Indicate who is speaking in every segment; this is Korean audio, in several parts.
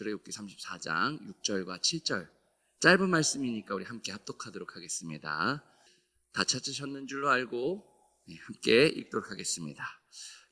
Speaker 1: 출애굽기 34장 6절과 7절. 짧은 말씀이니까 우리 함께 합독하도록 하겠습니다. 다 찾으셨는 줄로 알고 함께 읽도록 하겠습니다.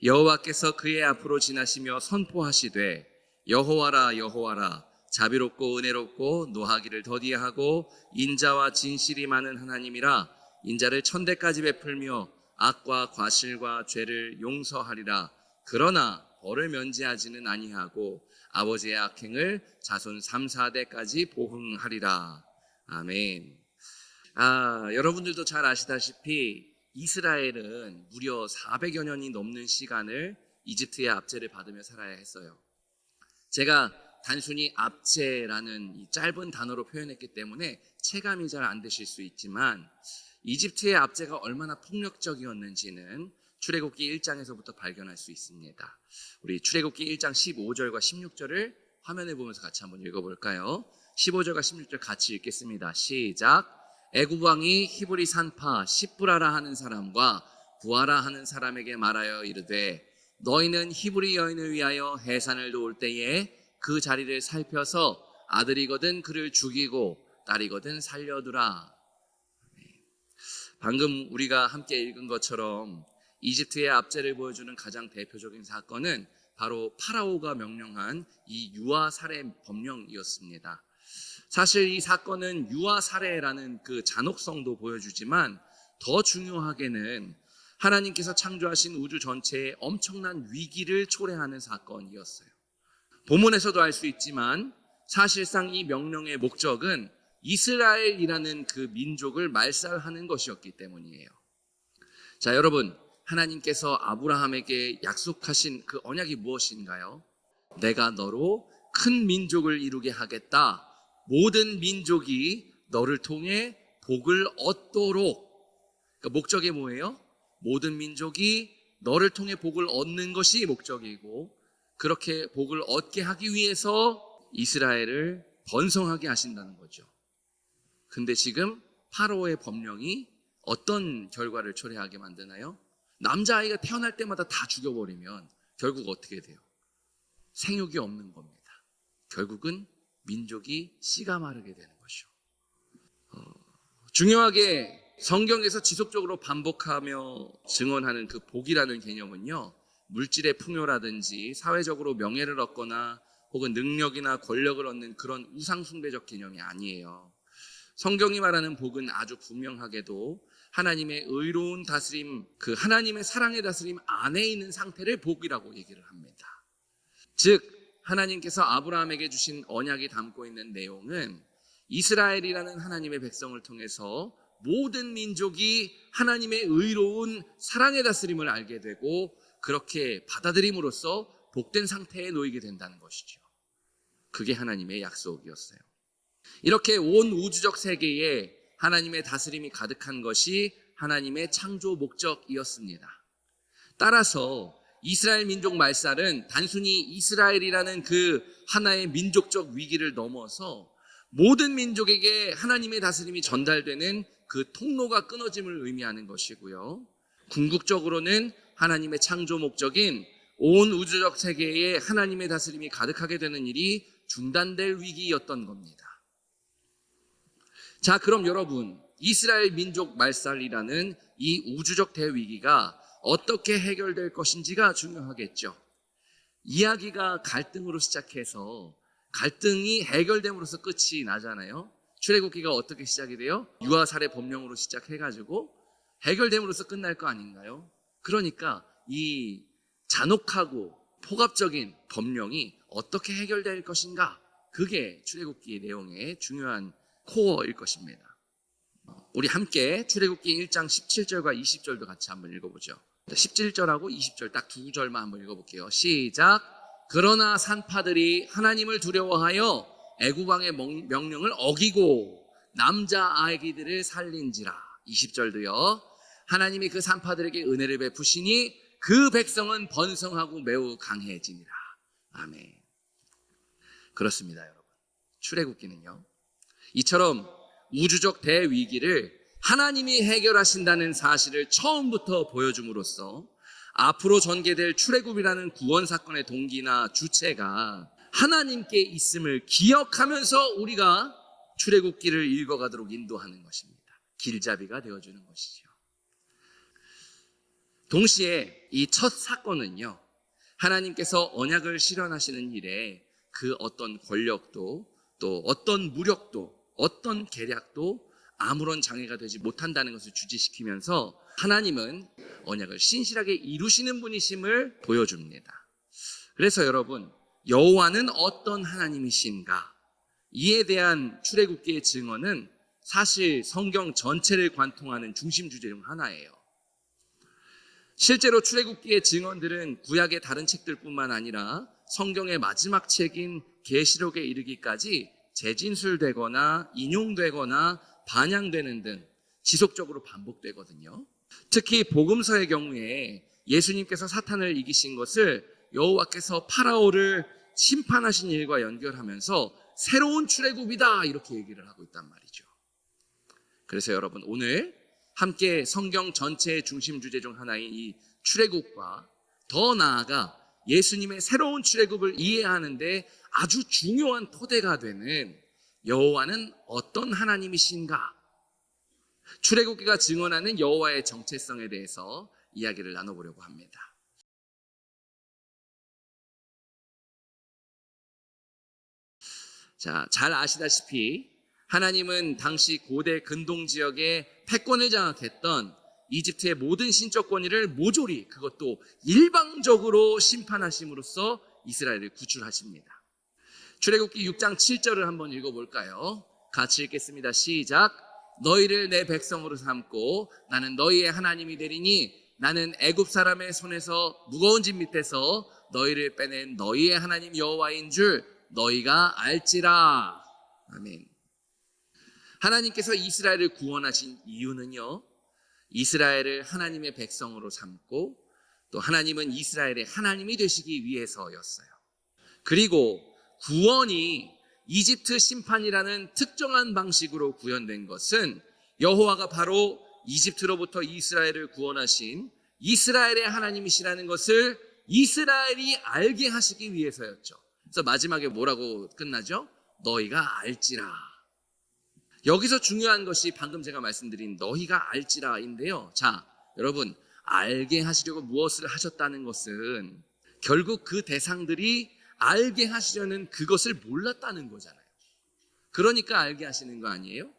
Speaker 1: 여호와께서 그의 앞으로 지나시며 선포하시되 여호와라 여호와라 자비롭고 은혜롭고 노하기를 더디하고 인자와 진실이 많은 하나님이라. 인자를 천대까지 베풀며 악과 과실과 죄를 용서하리라. 그러나 벌을 면제하지는 아니하고 아버지의 악행을 자손 3, 4대까지 보응하리라. 아멘. 여러분들도 잘 아시다시피 이스라엘은 무려 400여 년이 넘는 시간을 이집트의 압제를 받으며 살아야 했어요. 제가 단순히 압제라는 이 짧은 단어로 표현했기 때문에 체감이 잘 안 되실 수 있지만 이집트의 압제가 얼마나 폭력적이었는지는 출애굽기 1장에서부터 발견할 수 있습니다. 우리 출애굽기 1장 15절과 16절을 화면에 보면서 같이 한번 읽어볼까요? 15절과 16절 같이 읽겠습니다. 시작. 애굽 왕이 히브리 산파 시브라라 하는 사람과 부하라 하는 사람에게 말하여 이르되 너희는 히브리 여인을 위하여 해산을 놓을 때에 그 자리를 살펴서 아들이거든 그를 죽이고 딸이거든 살려두라. 방금 우리가 함께 읽은 것처럼 이집트의 압제를 보여주는 가장 대표적인 사건은 바로 파라오가 명령한 이 유아 살해 법령이었습니다. 사실 이 사건은 유아 살해라는 그 잔혹성도 보여주지만 더 중요하게는 하나님께서 창조하신 우주 전체에 엄청난 위기를 초래하는 사건이었어요. 본문에서도 알 수 있지만 사실상 이 명령의 목적은 이스라엘이라는 그 민족을 말살하는 것이었기 때문이에요. 자, 여러분, 하나님께서 아브라함에게 약속하신 그 언약이 무엇인가요? 내가 너로 큰 민족을 이루게 하겠다. 모든 민족이 너를 통해 복을 얻도록. 그러니까 목적이 뭐예요? 모든 민족이 너를 통해 복을 얻는 것이 목적이고, 그렇게 복을 얻게 하기 위해서 이스라엘을 번성하게 하신다는 거죠. 근데 지금 파라오의 법령이 어떤 결과를 초래하게 만드나요? 남자아이가 태어날 때마다 다 죽여버리면 결국 어떻게 돼요? 생육이 없는 겁니다. 결국은 민족이 씨가 마르게 되는 것이죠. 중요하게 성경에서 지속적으로 반복하며 증언하는 그 복이라는 개념은요, 물질의 풍요라든지 사회적으로 명예를 얻거나 혹은 능력이나 권력을 얻는 그런 우상숭배적 개념이 아니에요. 성경이 말하는 복은 아주 분명하게도 하나님의 의로운 다스림, 그 하나님의 사랑의 다스림 안에 있는 상태를 복이라고 얘기를 합니다. 즉 하나님께서 아브라함에게 주신 언약이 담고 있는 내용은 이스라엘이라는 하나님의 백성을 통해서 모든 민족이 하나님의 의로운 사랑의 다스림을 알게 되고 그렇게 받아들임으로써 복된 상태에 놓이게 된다는 것이죠. 그게 하나님의 약속이었어요. 이렇게 온 우주적 세계에 하나님의 다스림이 가득한 것이 하나님의 창조 목적이었습니다. 따라서 이스라엘 민족 말살은 단순히 이스라엘이라는 그 하나의 민족적 위기를 넘어서 모든 민족에게 하나님의 다스림이 전달되는 그 통로가 끊어짐을 의미하는 것이고요. 궁극적으로는 하나님의 창조 목적인 온 우주적 세계에 하나님의 다스림이 가득하게 되는 일이 중단될 위기였던 겁니다. 자, 그럼 여러분, 이스라엘 민족 말살이라는 이 우주적 대위기가 어떻게 해결될 것인지가 중요하겠죠. 이야기가 갈등으로 시작해서 갈등이 해결됨으로써 끝이 나잖아요. 출애굽기가 어떻게 시작이 돼요? 유아 살해 법령으로 시작해가지고 해결됨으로써 끝날 거 아닌가요? 그러니까 이 잔혹하고 폭압적인 법령이 어떻게 해결될 것인가? 그게 출애굽기 내용의 중요한 코어일 것입니다. 우리 함께 출애굽기 1장 17절과 20절도 같이 한번 읽어보죠. 17절하고 20절 딱 두 절만 한번 읽어볼게요. 시작. 그러나 산파들이 하나님을 두려워하여 애굽 왕의 명령을 어기고 남자 아기들을 살린지라. 20절도요. 하나님이 그 산파들에게 은혜를 베푸시니 그 백성은 번성하고 매우 강해지니라. 아멘. 그렇습니다, 여러분. 출애굽기는요, 이처럼 우주적 대위기를 하나님이 해결하신다는 사실을 처음부터 보여줌으로써 앞으로 전개될 출애굽이라는 구원 사건의 동기나 주체가 하나님께 있음을 기억하면서 우리가 출애굽기를 읽어가도록 인도하는 것입니다. 길잡이가 되어주는 것이죠. 동시에 이 첫 사건은요, 하나님께서 언약을 실현하시는 일에 그 어떤 권력도 또 어떤 무력도 어떤 계략도 아무런 장애가 되지 못한다는 것을 주지시키면서 하나님은 언약을 신실하게 이루시는 분이심을 보여줍니다. 그래서 여러분, 여호와는 어떤 하나님이신가? 이에 대한 출애굽기의 증언은 사실 성경 전체를 관통하는 중심 주제 중 하나예요. 실제로 출애굽기의 증언들은 구약의 다른 책들뿐만 아니라 성경의 마지막 책인 계시록에 이르기까지 재진술되거나 인용되거나 반영되는 등 지속적으로 반복되거든요. 특히 복음서의 경우에 예수님께서 사탄을 이기신 것을 여호와께서 파라오를 심판하신 일과 연결하면서 새로운 출애굽이다 이렇게 얘기를 하고 있단 말이죠. 그래서 여러분, 오늘 함께 성경 전체의 중심 주제 중 하나인 이 출애굽과 더 나아가 예수님의 새로운 출애굽을 이해하는데 아주 중요한 토대가 되는 여호와는 어떤 하나님이신가? 출애굽기가 증언하는 여호와의 정체성에 대해서 이야기를 나눠보려고 합니다. 자, 잘 아시다시피 하나님은 당시 고대 근동 지역의 패권을 장악했던 이집트의 모든 신적 권위를 모조리, 그것도 일방적으로 심판하심으로써 이스라엘을 구출하십니다. 출애굽기 6장 7절을 한번 읽어볼까요? 같이 읽겠습니다. 시작. 너희를 내 백성으로 삼고 나는 너희의 하나님이 되리니 나는 애굽 사람의 손에서 무거운 짐 밑에서 너희를 빼낸 너희의 하나님 여호와인 줄 너희가 알지라. 아멘. 하나님께서 이스라엘을 구원하신 이유는요, 이스라엘을 하나님의 백성으로 삼고 또 하나님은 이스라엘의 하나님이 되시기 위해서였어요. 그리고 구원이 이집트 심판이라는 특정한 방식으로 구현된 것은 여호와가 바로 이집트로부터 이스라엘을 구원하신 이스라엘의 하나님이시라는 것을 이스라엘이 알게 하시기 위해서였죠. 그래서 마지막에 뭐라고 끝나죠? 너희가 알지라. 여기서 중요한 것이 방금 제가 말씀드린 너희가 알지라인데요. 자, 여러분, 알게 하시려고 무엇을 하셨다는 것은 결국 그 대상들이 알게 하시려는 그것을 몰랐다는 거잖아요. 그러니까 알게 하시는 거 아니에요?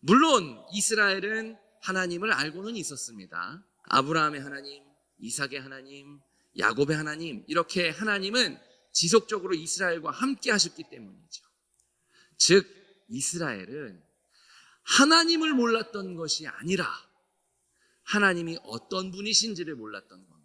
Speaker 1: 물론 이스라엘은 하나님을 알고는 있었습니다. 아브라함의 하나님, 이삭의 하나님, 야곱의 하나님, 이렇게 하나님은 지속적으로 이스라엘과 함께 하셨기 때문이죠. 즉 이스라엘은 하나님을 몰랐던 것이 아니라 하나님이 어떤 분이신지를 몰랐던 겁니다.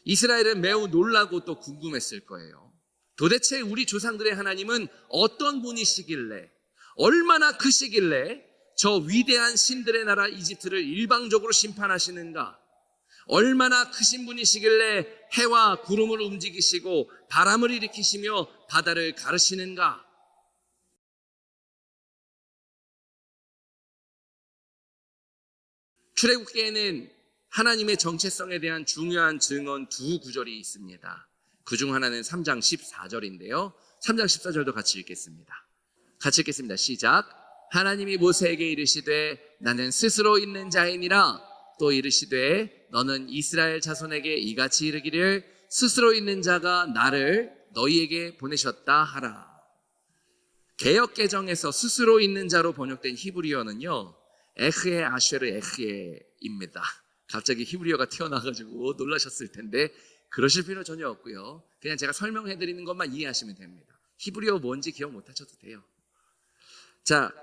Speaker 1: 이스라엘은 매우 놀라고 또 궁금했을 거예요. 도대체 우리 조상들의 하나님은 어떤 분이시길래, 얼마나 크시길래 저 위대한 신들의 나라 이집트를 일방적으로 심판하시는가? 얼마나 크신 분이시길래 해와 구름을 움직이시고 바람을 일으키시며 바다를 가르시는가? 출애굽기에는 하나님의 정체성에 대한 중요한 증언 두 구절이 있습니다. 그중 하나는 3장 14절인데요. 3장 14절도 같이 읽겠습니다. 같이 읽겠습니다. 시작. 하나님이 모세에게 이르시되 나는 스스로 있는 자이니라. 또 이르시되 너는 이스라엘 자손에게 이같이 이르기를 스스로 있는 자가 나를 너희에게 보내셨다 하라. 개역개정에서 스스로 있는 자로 번역된 히브리어는요, 에흐에 아쉐르 에흐에입니다. 갑자기 히브리어가 튀어나와가지고 놀라셨을 텐데 그러실 필요 전혀 없고요. 그냥 제가 설명해드리는 것만 이해하시면 됩니다. 히브리어 뭔지 기억 못하셔도 돼요. 자,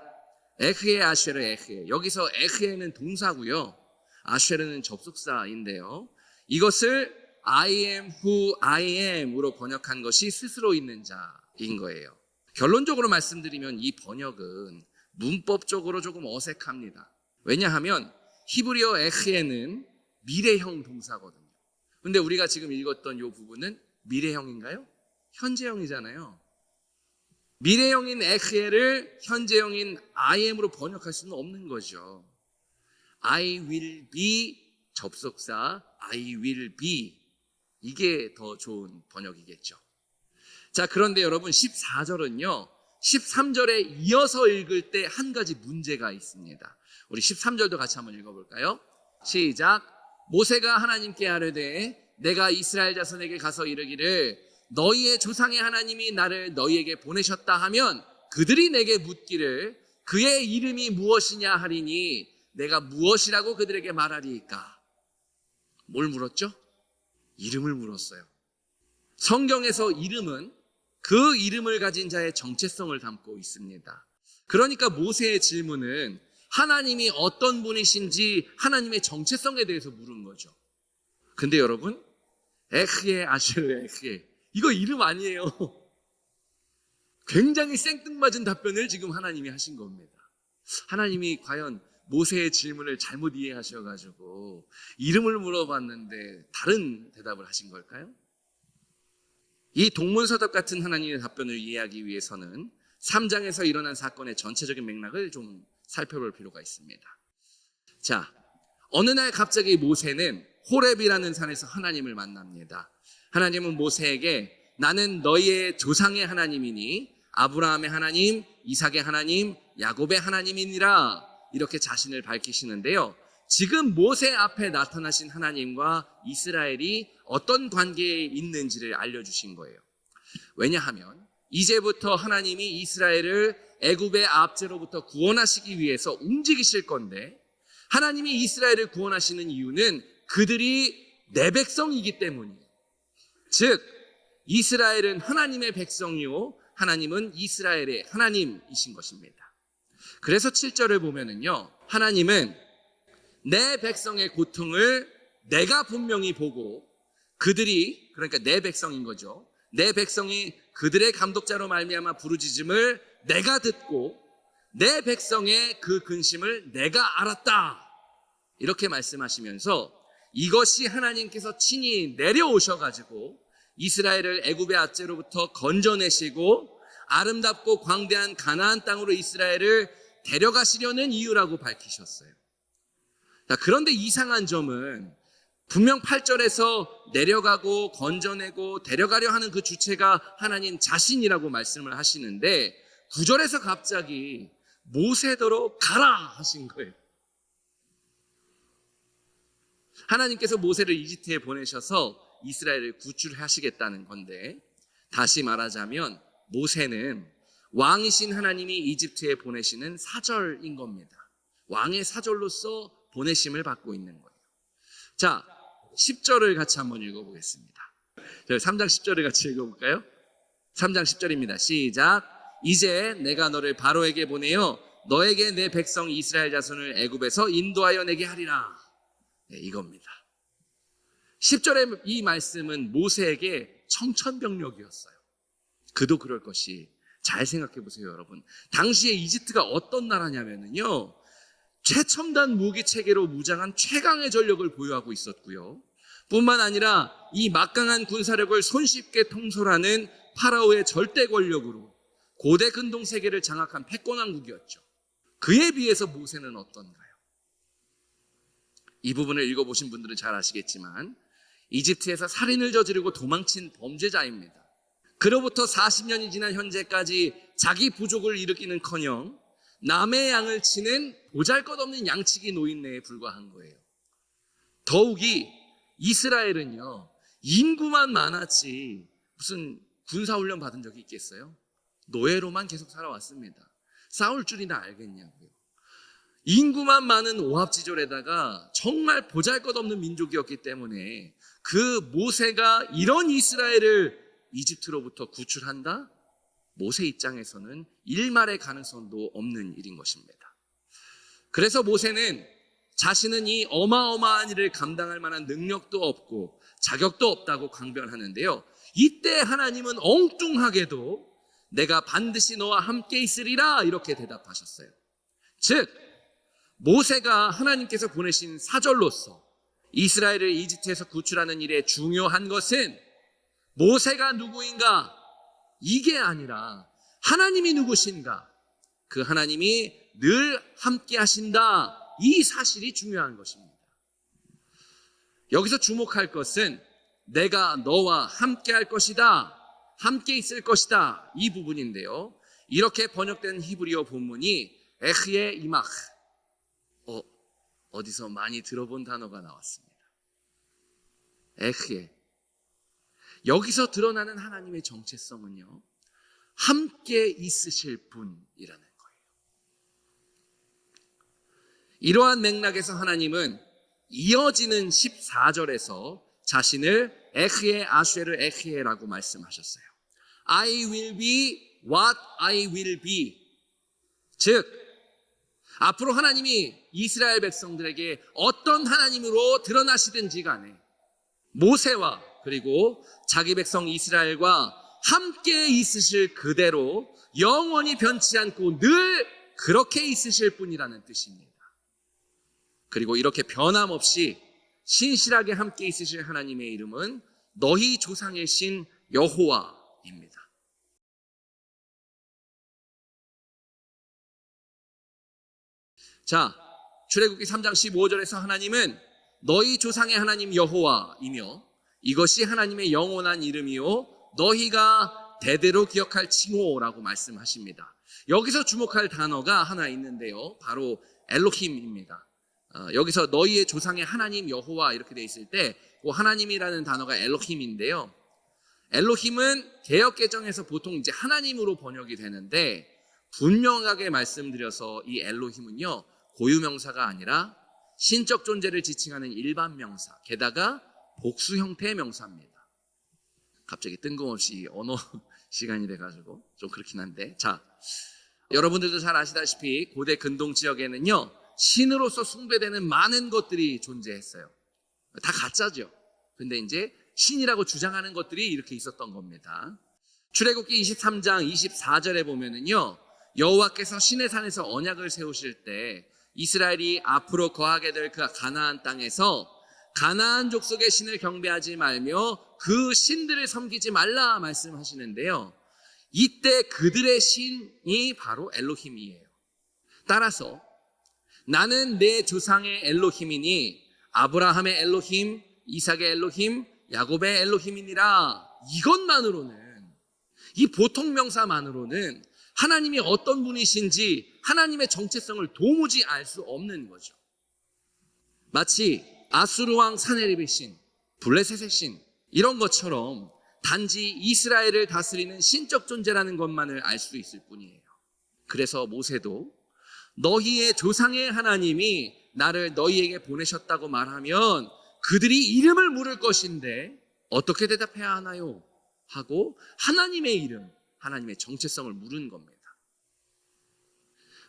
Speaker 1: 에흐에 아쉐르 에흐에, 여기서 에흐에는 동사고요, 아쉐르는 접속사인데요, 이것을 I am who I am으로 번역한 것이 스스로 있는 자인 거예요. 결론적으로 말씀드리면 이 번역은 문법적으로 조금 어색합니다. 왜냐하면 히브리어 에흐에는 미래형 동사거든요. 근데 우리가 지금 읽었던 이 부분은 미래형인가요? 현재형이잖아요. 미래형인 에흐에를 현재형인 I am으로 번역할 수는 없는 거죠. I will be 접속사 I will be, 이게 더 좋은 번역이겠죠. 자, 그런데 여러분 14절은요. 13절에 이어서 읽을 때 한 가지 문제가 있습니다. 우리 13절도 같이 한번 읽어볼까요? 시작. 모세가 하나님께 아뢰되 내가 이스라엘 자손에게 가서 이르기를 너희의 조상의 하나님이 나를 너희에게 보내셨다 하면 그들이 내게 묻기를 그의 이름이 무엇이냐 하리니 내가 무엇이라고 그들에게 말하리이까? 뭘 물었죠? 이름을 물었어요. 성경에서 이름은 그 이름을 가진 자의 정체성을 담고 있습니다. 그러니까 모세의 질문은 하나님이 어떤 분이신지 하나님의 정체성에 대해서 물은 거죠. 근데 여러분, 에흐에 아슈르 에흐에, 이거 이름 아니에요. 굉장히 생뚱맞은 답변을 지금 하나님이 하신 겁니다. 하나님이 과연 모세의 질문을 잘못 이해하셔가지고 이름을 물어봤는데 다른 대답을 하신 걸까요? 이 동문서답 같은 하나님의 답변을 이해하기 위해서는 3장에서 일어난 사건의 전체적인 맥락을 좀 살펴볼 필요가 있습니다. 자, 어느 날 갑자기 모세는 호렙이라는 산에서 하나님을 만납니다. 하나님은 모세에게 나는 너희의 조상의 하나님이니 아브라함의 하나님, 이삭의 하나님, 야곱의 하나님이니라 이렇게 자신을 밝히시는데요. 지금 모세 앞에 나타나신 하나님과 이스라엘이 어떤 관계에 있는지를 알려주신 거예요. 왜냐하면 이제부터 하나님이 이스라엘을 애굽의 압제로부터 구원하시기 위해서 움직이실 건데 하나님이 이스라엘을 구원하시는 이유는 그들이 내 백성이기 때문이에요. 즉 이스라엘은 하나님의 백성이요 하나님은 이스라엘의 하나님이신 것입니다. 그래서 7절을 보면은요, 하나님은 내 백성의 고통을 내가 분명히 보고 그들이, 그러니까 내 백성인 거죠, 내 백성이 그들의 감독자로 말미암아 부르짖음을 내가 듣고 내 백성의 그 근심을 내가 알았다 이렇게 말씀하시면서 이것이 하나님께서 친히 내려오셔가지고 이스라엘을 애굽의 압제로부터 건져내시고 아름답고 광대한 가나안 땅으로 이스라엘을 데려가시려는 이유라고 밝히셨어요. 자, 그런데 이상한 점은 분명 8절에서 내려가고 건져내고 데려가려 하는 그 주체가 하나님 자신이라고 말씀을 하시는데 9절에서 갑자기 모세더러 가라 하신 거예요. 하나님께서 모세를 이집트에 보내셔서 이스라엘을 구출하시겠다는 건데, 다시 말하자면 모세는 왕이신 하나님이 이집트에 보내시는 사절인 겁니다. 왕의 사절로서 보내심을 받고 있는 거예요. 자, 10절을 같이 한번 읽어보겠습니다. 3장 10절을 같이 읽어볼까요? 3장 10절입니다. 시작. 이제 내가 너를 바로에게 보내어 너에게 내 백성 이스라엘 자손을 애굽에서 인도하여 내게 하리라. 네, 이겁니다. 10절의 이 말씀은 모세에게 청천벽력이었어요. 그도 그럴 것이, 잘 생각해 보세요, 여러분. 당시에 이집트가 어떤 나라냐면요, 최첨단 무기 체계로 무장한 최강의 전력을 보유하고 있었고요. 뿐만 아니라 이 막강한 군사력을 손쉽게 통솔하는 파라오의 절대 권력으로 고대 근동 세계를 장악한 패권왕국이었죠. 그에 비해서 모세는 어떤가요? 이 부분을 읽어보신 분들은 잘 아시겠지만 이집트에서 살인을 저지르고 도망친 범죄자입니다. 그로부터 40년이 지난 현재까지 자기 부족을 일으키는커녕 남의 양을 치는 보잘것없는 양치기 노인네에 불과한 거예요. 더욱이 이스라엘은요, 인구만 많았지 무슨 군사훈련 받은 적이 있겠어요? 노예로만 계속 살아왔습니다. 싸울 줄이나 알겠냐고요. 인구만 많은 오합지졸에다가 정말 보잘것없는 민족이었기 때문에 그 모세가 이런 이스라엘을 이집트로부터 구출한다? 모세 입장에서는 일말의 가능성도 없는 일인 것입니다. 그래서 모세는 자신은 이 어마어마한 일을 감당할 만한 능력도 없고 자격도 없다고 강변하는데요, 이때 하나님은 엉뚱하게도 내가 반드시 너와 함께 있으리라 이렇게 대답하셨어요. 즉 모세가 하나님께서 보내신 사절로서 이스라엘을 이집트에서 구출하는 일에 중요한 것은 모세가 누구인가 이게 아니라 하나님이 누구신가, 그 하나님이 늘 함께 하신다, 이 사실이 중요한 것입니다. 여기서 주목할 것은 내가 너와 함께 할 것이다. 함께 있을 것이다. 이 부분인데요. 이렇게 번역된 히브리어 본문이 에흐예 이마흐. 어디서 많이 들어본 단어가 나왔습니다. 에흐예. 여기서 드러나는 하나님의 정체성은요, 함께 있으실 분이라는 거예요. 이러한 맥락에서 하나님은 이어지는 14절에서 자신을 에흐예 아쉐르 에흐예라고 말씀하셨어요. I will be what I will be. 즉 앞으로 하나님이 이스라엘 백성들에게 어떤 하나님으로 드러나시든지 간에 모세와 그리고 자기 백성 이스라엘과 함께 있으실 그대로 영원히 변치 않고 늘 그렇게 있으실 분이라는 뜻입니다. 그리고 이렇게 변함없이 신실하게 함께 있으실 하나님의 이름은 너희 조상의 신 여호와입니다. 자, 출애굽기 3장 15절에서 하나님은 너희 조상의 하나님 여호와이며 이것이 하나님의 영원한 이름이요 너희가 대대로 기억할 칭호라고 말씀하십니다. 여기서 주목할 단어가 하나 있는데요. 바로 엘로힘입니다. 여기서 너희의 조상의 하나님 여호와 이렇게 돼 있을 때 그 하나님이라는 단어가 엘로힘인데요. 엘로힘은 개역개정에서 보통 이제 하나님으로 번역이 되는데 분명하게 말씀드려서 이 엘로힘은요 고유명사가 아니라 신적 존재를 지칭하는 일반 명사, 게다가 복수 형태의 명사입니다. 갑자기 뜬금없이 언어 시간이 돼가지고 좀 그렇긴 한데, 자, 여러분들도 잘 아시다시피 고대 근동 지역에는요 신으로서 숭배되는 많은 것들이 존재했어요. 다 가짜죠. 근데 이제 신이라고 주장하는 것들이 이렇게 있었던 겁니다. 출애굽기 23장 24절에 보면은요 여호와께서 시내산에서 언약을 세우실 때 이스라엘이 앞으로 거하게 될 그 가나안 땅에서 가나안 족속의 신을 경배하지 말며 그 신들을 섬기지 말라 말씀하시는데요. 이때 그들의 신이 바로 엘로힘이에요. 따라서 나는 내 조상의 엘로힘이니 아브라함의 엘로힘, 이삭의 엘로힘, 야곱의 엘로힘이니라. 이것만으로는, 이 보통 명사만으로는 하나님이 어떤 분이신지 하나님의 정체성을 도무지 알 수 없는 거죠. 마치 아수르 왕 사네립의 신, 블레셋의 신 이런 것처럼 단지 이스라엘을 다스리는 신적 존재라는 것만을 알 수 있을 뿐이에요. 그래서 모세도 너희의 조상의 하나님이 나를 너희에게 보내셨다고 말하면 그들이 이름을 물을 것인데 어떻게 대답해야 하나요? 하고 하나님의 이름, 하나님의 정체성을 물은 겁니다.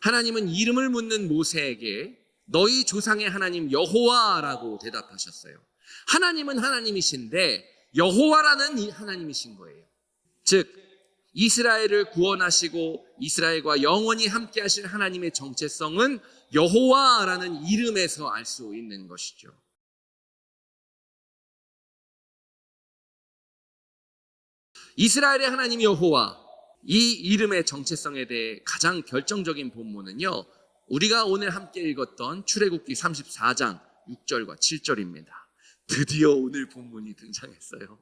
Speaker 1: 하나님은 이름을 묻는 모세에게 너희 조상의 하나님 여호와라고 대답하셨어요. 하나님은 하나님이신데 여호와라는 하나님이신 거예요. 즉 이스라엘을 구원하시고 이스라엘과 영원히 함께 하실 하나님의 정체성은 여호와라는 이름에서 알 수 있는 것이죠. 이스라엘의 하나님 여호와, 이 이름의 정체성에 대해 가장 결정적인 본문은요 우리가 오늘 함께 읽었던 출애굽기 34장 6절과 7절입니다. 드디어 오늘 본문이 등장했어요.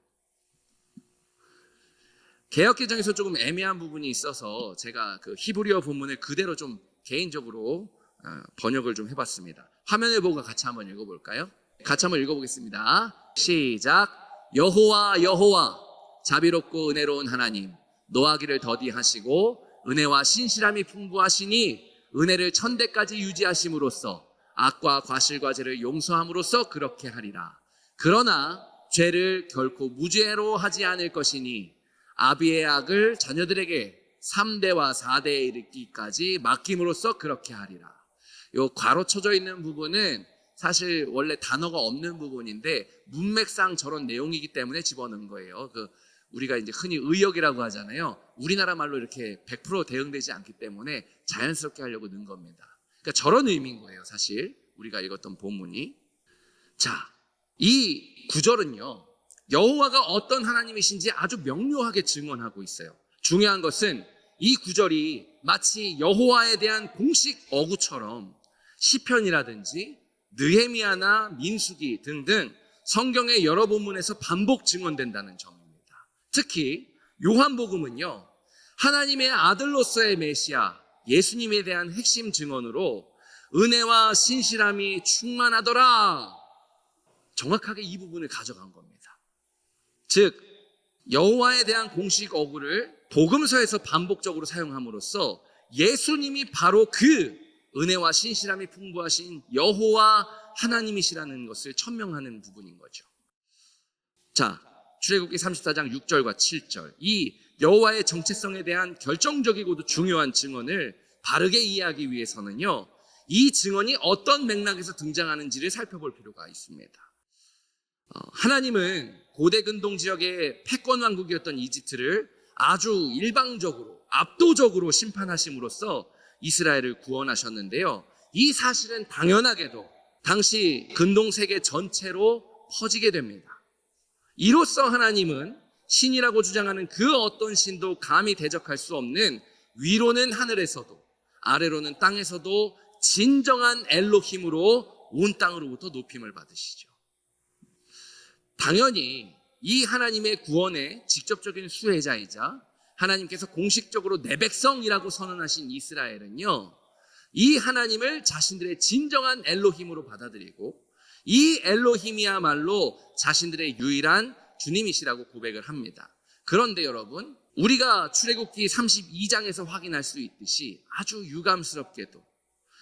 Speaker 1: 개역개정에서 조금 애매한 부분이 있어서 제가 그 히브리어 본문을 그대로 좀 개인적으로 번역을 좀 해봤습니다. 화면을 보고 같이 한번 읽어볼까요? 같이 한번 읽어보겠습니다. 시작. 여호와 여호와 자비롭고 은혜로운 하나님, 노하기를 더디하시고 은혜와 신실함이 풍부하시니 은혜를 천대까지 유지하심으로써 악과 과실과 죄를 용서함으로써 그렇게 하리라. 그러나 죄를 결코 무죄로 하지 않을 것이니 아비의 악을 자녀들에게 3대와 4대에 이르기까지 맡김으로써 그렇게 하리라. 요 괄호 쳐져 있는 부분은 사실 원래 단어가 없는 부분인데 문맥상 저런 내용이기 때문에 집어넣은 거예요. 우리가 이제 흔히 의역이라고 하잖아요. 우리나라 말로 이렇게 100% 대응되지 않기 때문에 자연스럽게 하려고 넣은 겁니다. 그러니까 저런 의미인 거예요, 사실. 우리가 읽었던 본문이. 자, 이 구절은요, 여호와가 어떤 하나님이신지 아주 명료하게 증언하고 있어요. 중요한 것은 이 구절이 마치 여호와에 대한 공식 어구처럼 시편이라든지 느헤미야나 민수기 등등 성경의 여러 본문에서 반복 증언된다는 점입니다. 특히 요한복음은요, 하나님의 아들로서의 메시아 예수님에 대한 핵심 증언으로 은혜와 신실함이 충만하더라, 정확하게 이 부분을 가져간 겁니다. 즉 여호와에 대한 공식 어구를 복음서에서 반복적으로 사용함으로써 예수님이 바로 그 은혜와 신실함이 풍부하신 여호와 하나님이시라는 것을 천명하는 부분인 거죠. 자, 출애굽기 34장 6절과 7절, 이 여호와의 정체성에 대한 결정적이고도 중요한 증언을 바르게 이해하기 위해서는요, 이 증언이 어떤 맥락에서 등장하는지를 살펴볼 필요가 있습니다. 하나님은 고대 근동 지역의 패권 왕국이었던 이집트를 아주 일방적으로 압도적으로 심판하심으로써 이스라엘을 구원하셨는데요, 이 사실은 당연하게도 당시 근동 세계 전체로 퍼지게 됩니다. 이로써 하나님은 신이라고 주장하는 그 어떤 신도 감히 대적할 수 없는, 위로는 하늘에서도 아래로는 땅에서도 진정한 엘로힘으로 온 땅으로부터 높임을 받으시죠. 당연히 이 하나님의 구원의 직접적인 수혜자이자 하나님께서 공식적으로 내 백성이라고 선언하신 이스라엘은요, 이 하나님을 자신들의 진정한 엘로힘으로 받아들이고 이 엘로힘이야말로 자신들의 유일한 주님이시라고 고백을 합니다. 그런데 여러분, 우리가 출애굽기 32장에서 확인할 수 있듯이 아주 유감스럽게도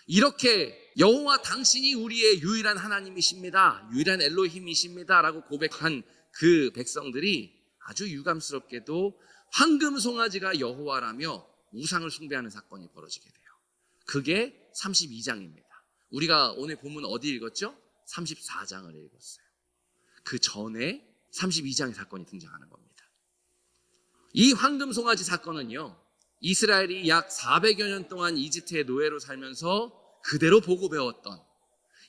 Speaker 1: 이렇게 여호와 당신이 우리의 유일한 하나님이십니다, 유일한 엘로힘이십니다 라고 고백한 그 백성들이 아주 유감스럽게도 황금 송아지가 여호와라며 우상을 숭배하는 사건이 벌어지게 돼요. 그게 32장입니다. 우리가 오늘 본문 어디 읽었죠? 34장을 읽었어요. 그 전에 32장의 사건이 등장하는 겁니다. 이 황금 송아지 사건은요, 이스라엘이 약 400여 년 동안 이집트의 노예로 살면서 그대로 보고 배웠던,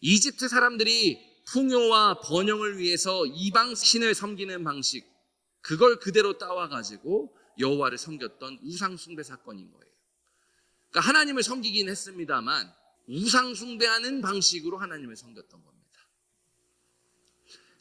Speaker 1: 이집트 사람들이 풍요와 번영을 위해서 이방 신을 섬기는 방식, 그걸 그대로 따와가지고 여호와를 섬겼던 우상 숭배 사건인 거예요. 그러니까 하나님을 섬기긴 했습니다만 우상 숭배하는 방식으로 하나님을 섬겼던 겁니다.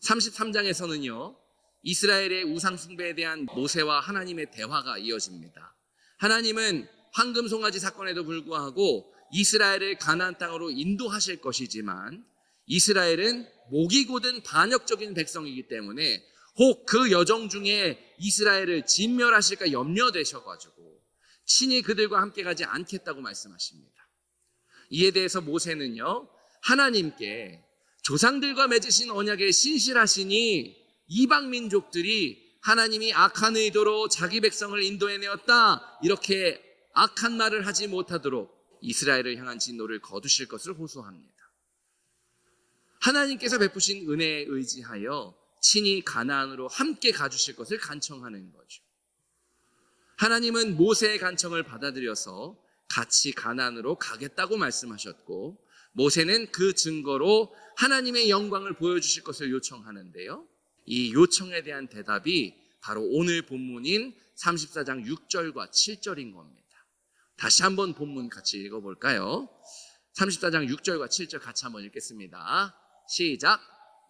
Speaker 1: 33장에서는요, 이스라엘의 우상 숭배에 대한 모세와 하나님의 대화가 이어집니다. 하나님은 황금 송아지 사건에도 불구하고 이스라엘을 가나안 땅으로 인도하실 것이지만 이스라엘은 목이 곧은 반역적인 백성이기 때문에 혹 그 여정 중에 이스라엘을 진멸하실까 염려되셔가지고 친히 그들과 함께 가지 않겠다고 말씀하십니다. 이에 대해서 모세는요, 하나님께 조상들과 맺으신 언약에 신실하시니 이방 민족들이 하나님이 악한 의도로 자기 백성을 인도해내었다, 이렇게 악한 말을 하지 못하도록 이스라엘을 향한 진노를 거두실 것을 호소합니다. 하나님께서 베푸신 은혜에 의지하여 친히 가나안으로 함께 가주실 것을 간청하는 거죠. 하나님은 모세의 간청을 받아들여서 같이 가나안으로 가겠다고 말씀하셨고, 모세는 그 증거로 하나님의 영광을 보여주실 것을 요청하는데요, 이 요청에 대한 대답이 바로 오늘 본문인 34장 6절과 7절인 겁니다. 다시 한번 본문 같이 읽어볼까요? 34장 6절과 7절 같이 한번 읽겠습니다. 시작.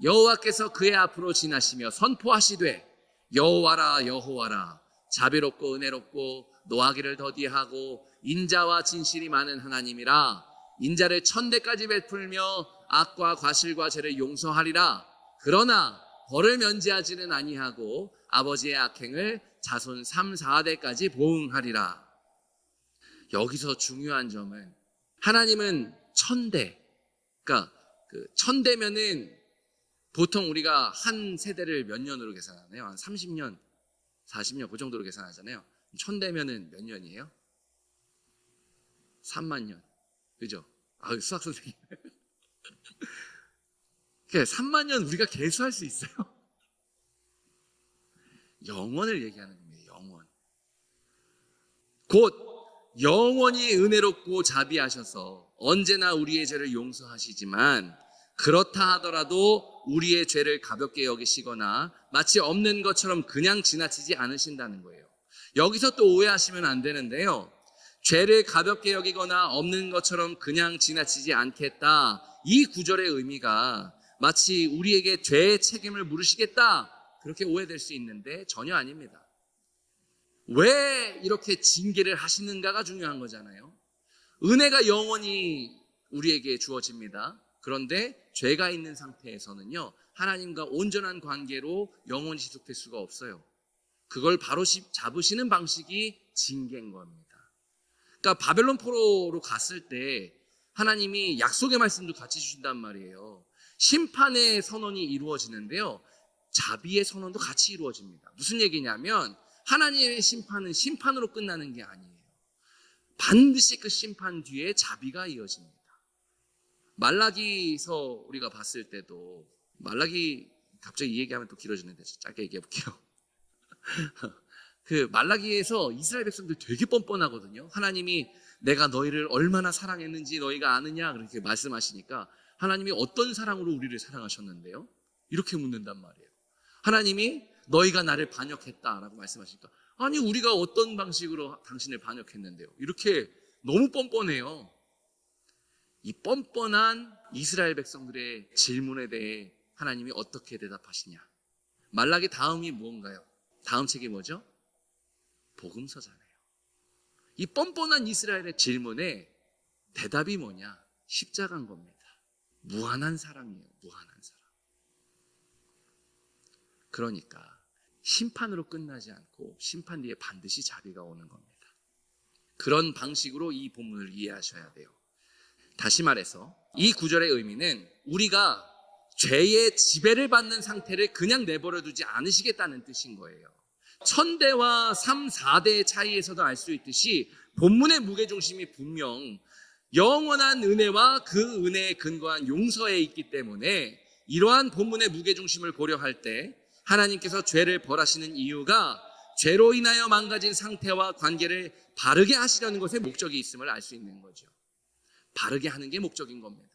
Speaker 1: 여호와께서 그의 앞으로 지나시며 선포하시되 여호와라 여호와라, 자비롭고 은혜롭고 노하기를 더디하고 인자와 진실이 많은 하나님이라. 인자를 1000대까지 베풀며 악과 과실과 죄를 용서하리라. 그러나 벌을 면제하지는 아니하고 아버지의 악행을 자손 3, 4대까지 보응하리라. 여기서 중요한 점은 하나님은 1000대, 그러니까 1000대면은 보통 우리가 한 세대를 몇 년으로 계산하나요? 한 30년, 40년 그 정도로 계산하잖아요. 1000대면은 몇 년이에요? 3만 년. 그죠? 수학 선생님. 그러니까 3만 년 우리가 계수할 수 있어요? 영원을 얘기하는 겁니다. 영원. 곧 영원히 은혜롭고 자비하셔서 언제나 우리의 죄를 용서하시지만, 그렇다 하더라도 우리의 죄를 가볍게 여기시거나 마치 없는 것처럼 그냥 지나치지 않으신다는 거예요. 여기서 또 오해하시면 안 되는데요, 죄를 가볍게 여기거나 없는 것처럼 그냥 지나치지 않겠다, 이 구절의 의미가 마치 우리에게 죄의 책임을 물으시겠다 그렇게 오해될 수 있는데 전혀 아닙니다. 왜 이렇게 징계를 하시는가가 중요한 거잖아요. 은혜가 영원히 우리에게 주어집니다. 그런데 죄가 있는 상태에서는요, 하나님과 온전한 관계로 영원히 지속될 수가 없어요. 그걸 바로 잡으시는 방식이 징계인 겁니다. 그러니까 바벨론 포로로 갔을 때 하나님이 약속의 말씀도 같이 주신단 말이에요. 심판의 선언이 이루어지는데요, 자비의 선언도 같이 이루어집니다. 무슨 얘기냐면 하나님의 심판은 심판으로 끝나는 게 아니에요. 반드시 그 심판 뒤에 자비가 이어집니다. 말라기서 우리가 봤을 때도, 말라기 갑자기 이 얘기하면 또 길어지는데 짧게 얘기해 볼게요. 그 말라기에서 이스라엘 백성들 되게 뻔뻔하거든요. 하나님이 내가 너희를 얼마나 사랑했는지 너희가 아느냐 그렇게 말씀하시니까 하나님이 어떤 사랑으로 우리를 사랑하셨는데요? 이렇게 묻는단 말이에요. 하나님이 너희가 나를 반역했다라고 말씀하시니까 아니 우리가 어떤 방식으로 당신을 반역했는데요? 이렇게 너무 뻔뻔해요. 이 뻔뻔한 이스라엘 백성들의 질문에 대해 하나님이 어떻게 대답하시냐? 말라기 다음이 무언가요? 다음 책이 뭐죠? 복음서잖아요. 이 뻔뻔한 이스라엘의 질문에 대답이 뭐냐? 십자가인 겁니다. 무한한 사랑이에요. 무한한 사랑. 그러니까 심판으로 끝나지 않고 심판 뒤에 반드시 자비가 오는 겁니다. 그런 방식으로 이 본문을 이해하셔야 돼요. 다시 말해서 이 구절의 의미는 우리가 죄의 지배를 받는 상태를 그냥 내버려 두지 않으시겠다는 뜻인 거예요. 천대와 3, 4대의 차이에서도 알 수 있듯이 본문의 무게중심이 분명 영원한 은혜와 그 은혜에 근거한 용서에 있기 때문에 이러한 본문의 무게중심을 고려할 때 하나님께서 죄를 벌하시는 이유가 죄로 인하여 망가진 상태와 관계를 바르게 하시려는 것에 목적이 있음을 알 수 있는 거죠. 바르게 하는 게 목적인 겁니다.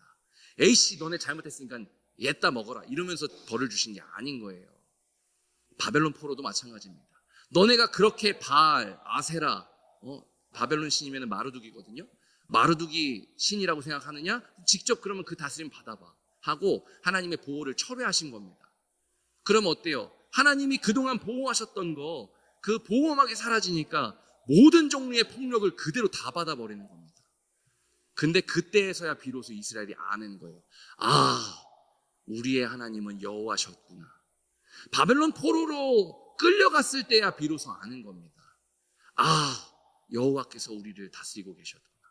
Speaker 1: A씨 너네 잘못했으니까 얘따 먹어라 이러면서 벌을 주신 게 아닌 거예요. 바벨론 포로도 마찬가지입니다. 너네가 그렇게 바알, 아세라, 바벨론 신이면 마르둑이거든요. 마르둑이 신이라고 생각하느냐? 직접 그러면 그 다스림 받아봐 하고 하나님의 보호를 철회하신 겁니다. 그럼 어때요? 하나님이 그동안 보호하셨던 거 그 보호막이 사라지니까 모든 종류의 폭력을 그대로 다 받아버리는 겁니다. 근데 그때에서야 비로소 이스라엘이 아는 거예요. 아, 우리의 하나님은 여호와셨구나. 바벨론 포로로 끌려갔을 때야 비로소 아는 겁니다. 아, 여호와께서 우리를 다스리고 계셨구나.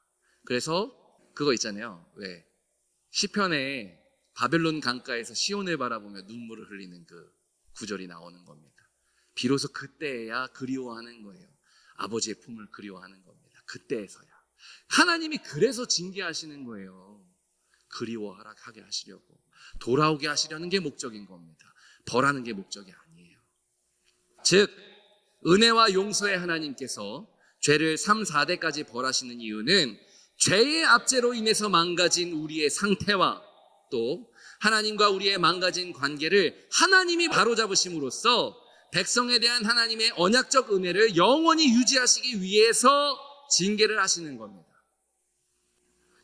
Speaker 1: 그래서 그거 있잖아요. 왜 시편에 바벨론 강가에서 시온을 바라보며 눈물을 흘리는 그 구절이 나오는 겁니다. 비로소 그때야 그리워하는 거예요. 아버지의 품을 그리워하는 겁니다. 그때에서야. 하나님이 그래서 징계하시는 거예요. 그리워하게 하시려고. 돌아오게 하시려는 게 목적인 겁니다. 벌하는 게 목적이 아니에요. 즉 은혜와 용서의 하나님께서 죄를 3, 4대까지 벌하시는 이유는 죄의 압제로 인해서 망가진 우리의 상태와 또 하나님과 우리의 망가진 관계를 하나님이 바로잡으심으로써 백성에 대한 하나님의 언약적 은혜를 영원히 유지하시기 위해서 징계를 하시는 겁니다.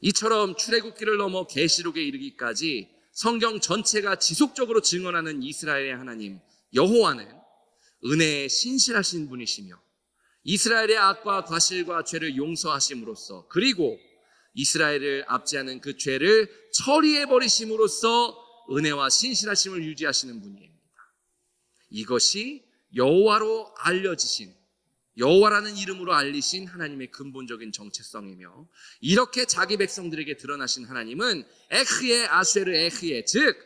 Speaker 1: 이처럼 출애굽기를 넘어 계시록에 이르기까지 성경 전체가 지속적으로 증언하는 이스라엘의 하나님 여호와는 은혜에 신실하신 분이시며 이스라엘의 악과 과실과 죄를 용서하심으로써 그리고 이스라엘을 압제하는 그 죄를 처리해버리심으로써 은혜와 신실하심을 유지하시는 분입니다. 이것이 여호와로 알려지신 여호와라는 이름으로 알리신 하나님의 근본적인 정체성이며 이렇게 자기 백성들에게 드러나신 하나님은 에흐예 아쉐르 에흐예 즉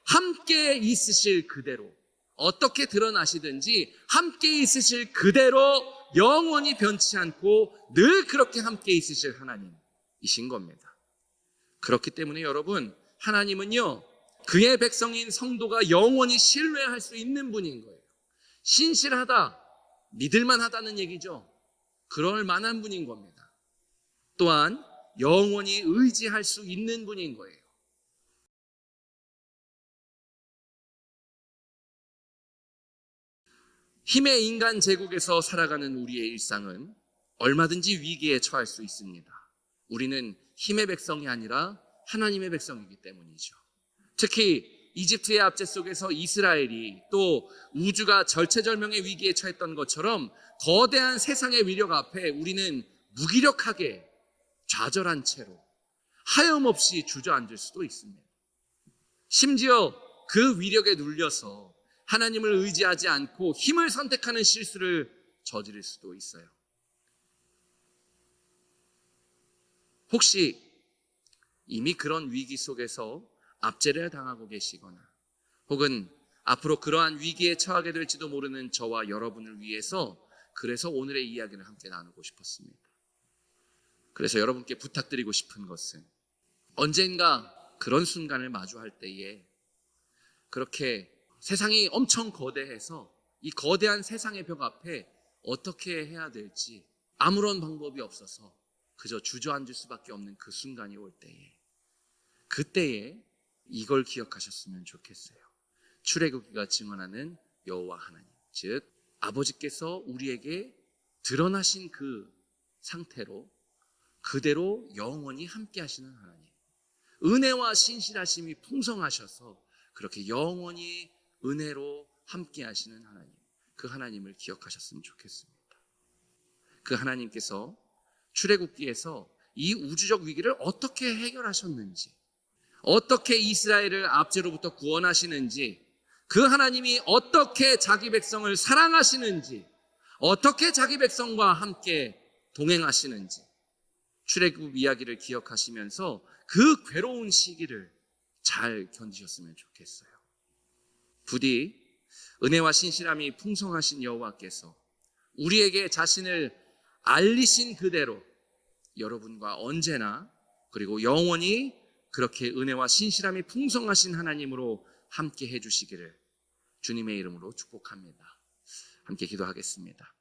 Speaker 1: 함께 있으실 그대로 어떻게 드러나시든지 함께 있으실 그대로 영원히 변치 않고 늘 그렇게 함께 있으실 하나님이신 겁니다. 그렇기 때문에 여러분 하나님은요 그의 백성인 성도가 영원히 신뢰할 수 있는 분인 거예요. 신실하다, 믿을만하다는 얘기죠. 그럴 만한 분인 겁니다. 또한 영원히 의지할 수 있는 분인 거예요. 힘의 인간 제국에서 살아가는 우리의 일상은 얼마든지 위기에 처할 수 있습니다. 우리는 힘의 백성이 아니라 하나님의 백성이기 때문이죠. 특히 이집트의 압제 속에서 이스라엘이 또 우주가 절체절명의 위기에 처했던 것처럼 거대한 세상의 위력 앞에 우리는 무기력하게 좌절한 채로 하염없이 주저앉을 수도 있습니다. 심지어 그 위력에 눌려서 하나님을 의지하지 않고 힘을 선택하는 실수를 저지를 수도 있어요. 혹시 이미 그런 위기 속에서 압제를 당하고 계시거나 혹은 앞으로 그러한 위기에 처하게 될지도 모르는 저와 여러분을 위해서 그래서 오늘의 이야기를 함께 나누고 싶었습니다. 그래서 여러분께 부탁드리고 싶은 것은 언젠가 그런 순간을 마주할 때에 그렇게 세상이 엄청 거대해서 이 거대한 세상의 벽 앞에 어떻게 해야 될지 아무런 방법이 없어서 그저 주저앉을 수밖에 없는 그 순간이 올 때에 그때에 이걸 기억하셨으면 좋겠어요. 출애굽기가 증언하는 여호와 하나님, 즉 아버지께서 우리에게 드러나신 그 상태로 그대로 영원히 함께 하시는 하나님, 은혜와 신실하심이 풍성하셔서 그렇게 영원히 은혜로 함께 하시는 하나님, 그 하나님을 기억하셨으면 좋겠습니다. 그 하나님께서 출애굽기에서 이 우주적 위기를 어떻게 해결하셨는지, 어떻게 이스라엘을 압제로부터 구원하시는지, 그 하나님이 어떻게 자기 백성을 사랑하시는지, 어떻게 자기 백성과 함께 동행하시는지 출애굽 이야기를 기억하시면서 그 괴로운 시기를 잘 견디셨으면 좋겠어요. 부디 은혜와 신실함이 풍성하신 여호와께서 우리에게 자신을 알리신 그대로 여러분과 언제나 그리고 영원히 그렇게 은혜와 신실함이 풍성하신 하나님으로 함께 해주시기를 주님의 이름으로 축복합니다. 함께 기도하겠습니다.